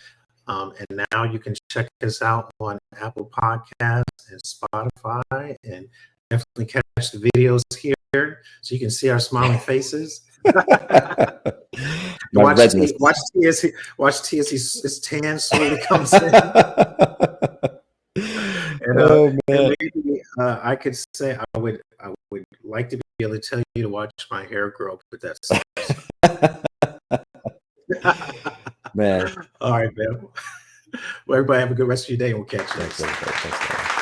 And now you can check us out on Apple Podcasts and Spotify, and definitely catch the videos here so you can see our smiling faces. Watch T as his tan slowly comes in. And maybe I could say I would like to be able to tell you to watch my hair grow, but that's man. All right, man. Well, everybody have a good rest of your day, and we'll catch you next time. Thanks.